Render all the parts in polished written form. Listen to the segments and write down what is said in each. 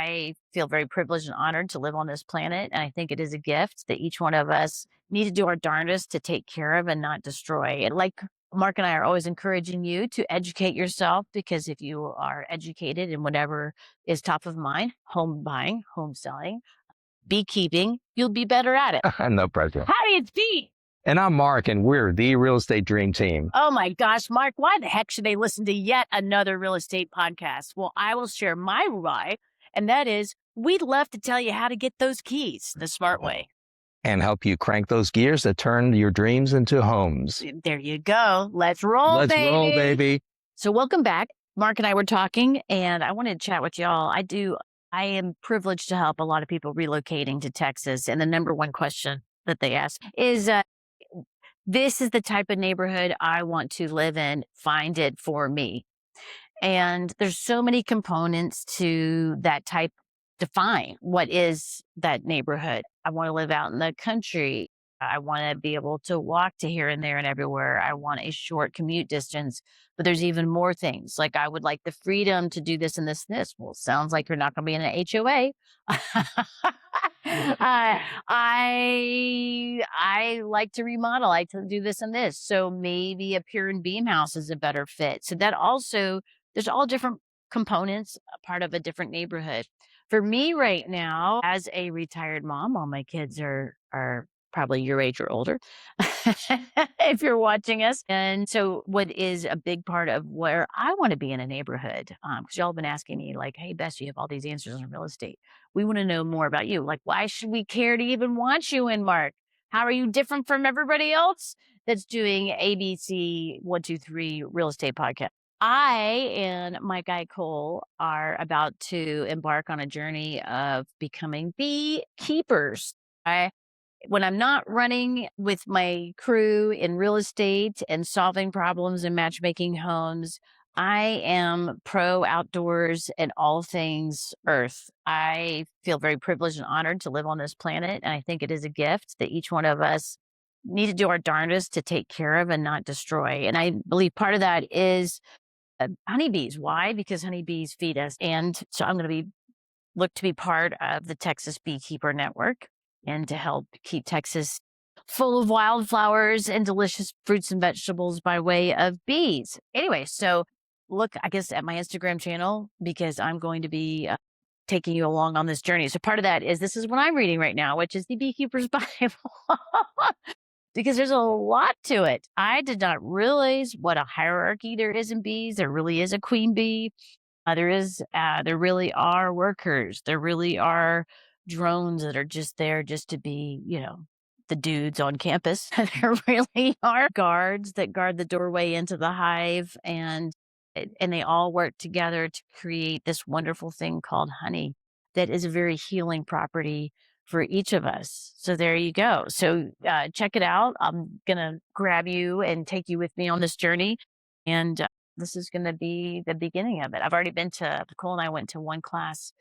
I feel very privileged and honored to live on this planet. And I think it is a gift that each one of us need to do our darndest to take care of and not destroy. And like Mark and I are always encouraging you to educate yourself, because if you are educated in whatever is top of mind, home buying, home selling, beekeeping, you'll be better at it. No pressure. Howdy, it's Pete. And I'm Mark, and we're the Real Estate Dream Team. Oh my gosh, Mark, why the heck should they listen to yet another real estate podcast? Well, I will share my why, and that is we'd love to tell you how to get those keys the smart way. And help you crank those gears that turn your dreams into homes. There you go. Let's roll, Let's baby. roll, baby. So welcome back. Mark and I were talking, and I wanted to chat with y'all. I am privileged to help a lot of people relocating to Texas. And the number one question that they ask is, this is the type of neighborhood I want to live in. Find it for me. And there's so many components to that type. Define what is that neighborhood. I want to live out in the country. I want to be able to walk to here and there and everywhere. I want a short commute distance, but there's even more things. Like I would like the freedom to do this and this and this. Well, sounds like you're not going to be in an HOA. I like to remodel. I like to do this and this. So maybe a pier and beam house is a better fit. So that also, there's all different components, a part of a different neighborhood. For me right now, as a retired mom, all my kids are probably your age or older, if you're watching us. And so what is a big part of where I want to be in a neighborhood, because y'all have been asking me like, hey, Bess, you have all these answers on real estate. We want to know more about you. Like, why should we care to even want you in, Mark? How are you different from everybody else that's doing ABC 123 real estate podcast? I and my guy Cole are about to embark on a journey of becoming beekeepers. When I'm not running with my crew in real estate and solving problems and matchmaking homes, I am pro outdoors and all things earth. I feel very privileged and honored to live on this planet. And I think it is a gift that each one of us need to do our darndest to take care of and not destroy. And I believe part of that is honeybees. Why? Because honeybees feed us. And so I'm going to look to be part of the Texas Beekeeper Network and to help keep Texas full of wildflowers and delicious fruits and vegetables by way of bees. Anyway, so look, I guess, at my Instagram channel, because I'm going to be taking you along on this journey. So part of that is this is what I'm reading right now, which is the Beekeeper's Bible. Because there's a lot to it. I did not realize what a hierarchy there is in bees. There really is a queen bee. There really are workers. There really are drones that are just there just to be, the dudes on campus. There really are guards that guard the doorway into the hive, and they all work together to create this wonderful thing called honey that is a very healing property for each of us. So there you go. So check it out. I'm going to grab you and take you with me on this journey. And this is going to be the beginning of it. I've already Nicole and I went to one class,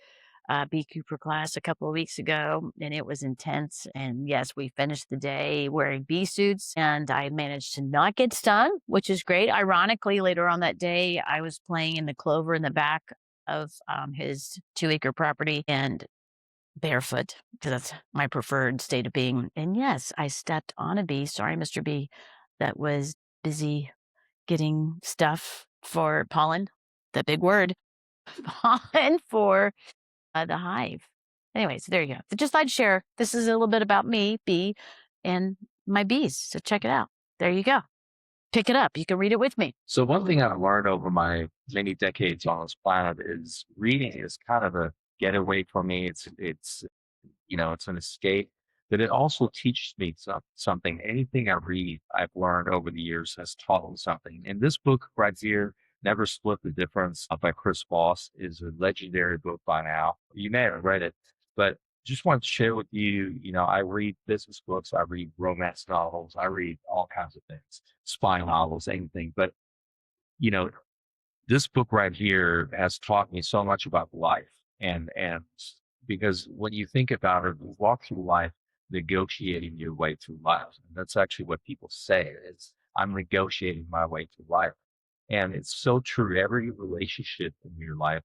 beekeeper class a couple of weeks ago, and it was intense. And yes, we finished the day wearing bee suits, and I managed to not get stung, which is great. Ironically, later on that day, I was playing in the clover in the back of his 2-acre property, and barefoot, because that's my preferred state of being. And yes, I stepped on a bee. Sorry, Mr. Bee, that was busy getting stuff for pollen, the big word, pollen for the hive. Anyway, so there you go. So just I'd share, this is a little bit about me, bee, and my bees. So check it out. There you go. Pick it up. You can read it with me. So one thing I've learned over my many decades on this planet is reading is kind of a getaway for me. It's an escape, but it also teaches me something. Anything I read, I've learned over the years has taught me something. And this book right here, Never Split the Difference by Chris Voss, is a legendary book by now. You may have read it, but just wanted to share with you, I read business books, I read romance novels, I read all kinds of things, spy novels, anything. But, this book right here has taught me so much about life. And because when you think about it, you walk through life negotiating your way through life. And that's actually what people say is, I'm negotiating my way through life. And it's so true. Every relationship in your life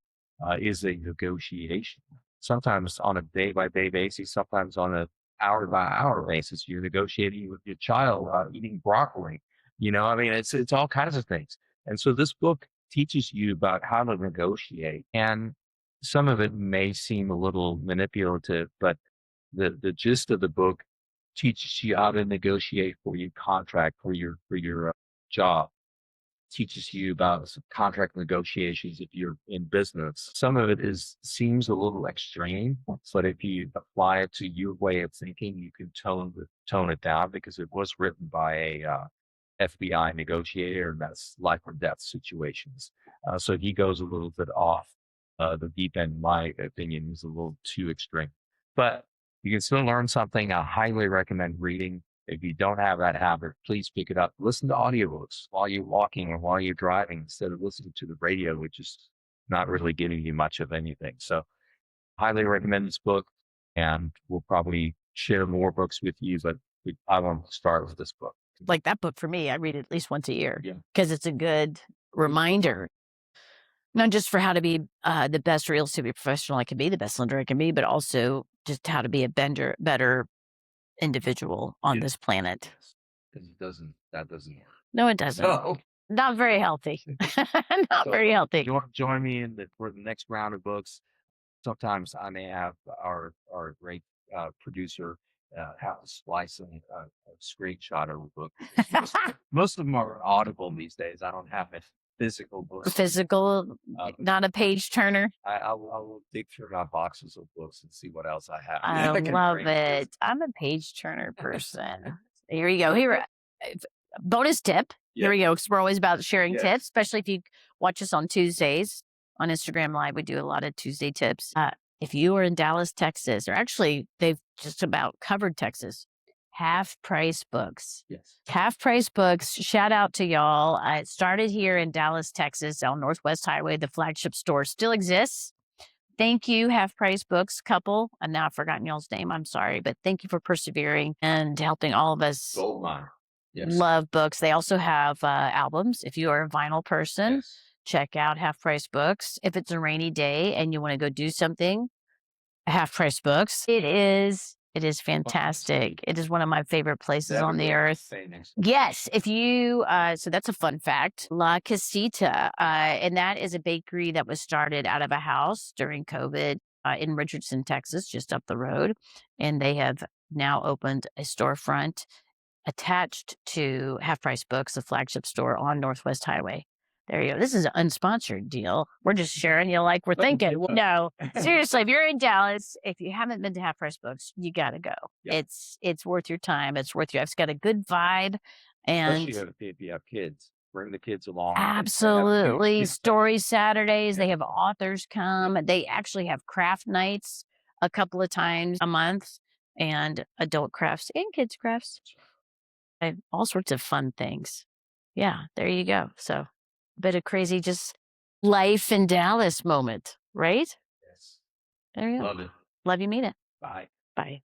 is a negotiation. sometimes on a day by day basis, sometimes on a hour by hour basis. You're negotiating with your child eating broccoli. I mean, it's all kinds of things. And so this book teaches you about how to negotiate, and some of it may seem a little manipulative, but the gist of the book teaches you how to negotiate for your contract for your job, teaches you about some contract negotiations if you're in business. Some of it is seems a little extreme, but if you apply it to your way of thinking, you can tone it down because it was written by a FBI negotiator, and that's life or death situations. So he goes a little bit off the deep end. In my opinion, is a little too extreme, but you can still learn something. I highly recommend reading. If you don't have that habit, please pick it up. Listen to audiobooks while you're walking or while you're driving instead of listening to the radio, which is not really giving you much of anything. So, highly recommend this book, and we'll probably share more books with you, but I want to start with this book. Like that book for me, I read it at least once a year Yeah. because it's a good reminder, not just for how to be the best real estate professional I can be, the best lender I can be, but also just how to be a better individual on this planet. Because that doesn't work. No, it doesn't. So, Not very healthy. Not So, very healthy. join me for the next round of books. Sometimes I may have our great producer have to splice a screenshot of a book. Most of them are audible these days. I don't have a physical book. Physical, not a page turner. I will dig through my boxes of books and see what else I have. I can love bring it. I'm a page turner person. Here you go. Here, bonus tip. Here we go. Because we're always about sharing Yes. tips, especially if you watch us on Tuesdays on Instagram Live. We do a lot of Tuesday tips. If you are in Dallas, Texas, or actually they've just about covered Texas, Half Price Books. Yes. Half Price Books. Shout out to y'all. It started here in Dallas, Texas, on Northwest Highway. The flagship store still exists. Thank you, Half Price Books couple. And now I've forgotten y'all's name. I'm sorry, but thank you for persevering and helping all of us Goldmine. Yes. love books. They also have albums. If you are a vinyl person, Yes. check out Half Price Books. If it's a rainy day and you want to go do something, Half Price Books. It is fantastic. It is one of my favorite places on the earth. Famous. Yes, if you, so that's a fun fact. La Casita, and that is a bakery that was started out of a house during COVID in Richardson, Texas, just up the road. And they have now opened a storefront attached to Half Price Books, the flagship store on Northwest Highway. There you go. This is an unsponsored deal. We're just sharing, like we're thinking. No, seriously, if you're in Dallas, if you haven't been to Half Price Books, you got to go. Yeah. It's worth your time. It's worth it's got a good vibe. And Especially if you have kids. Bring the kids along. absolutely. Story Saturdays. They have authors come. They actually have craft nights a couple of times a month, and adult crafts and kids crafts. And all sorts of fun things. Yeah, there you go. So a bit of crazy just life in Dallas moment, right? Yes. There you go. Love it. Love you, meet it. Bye. Bye.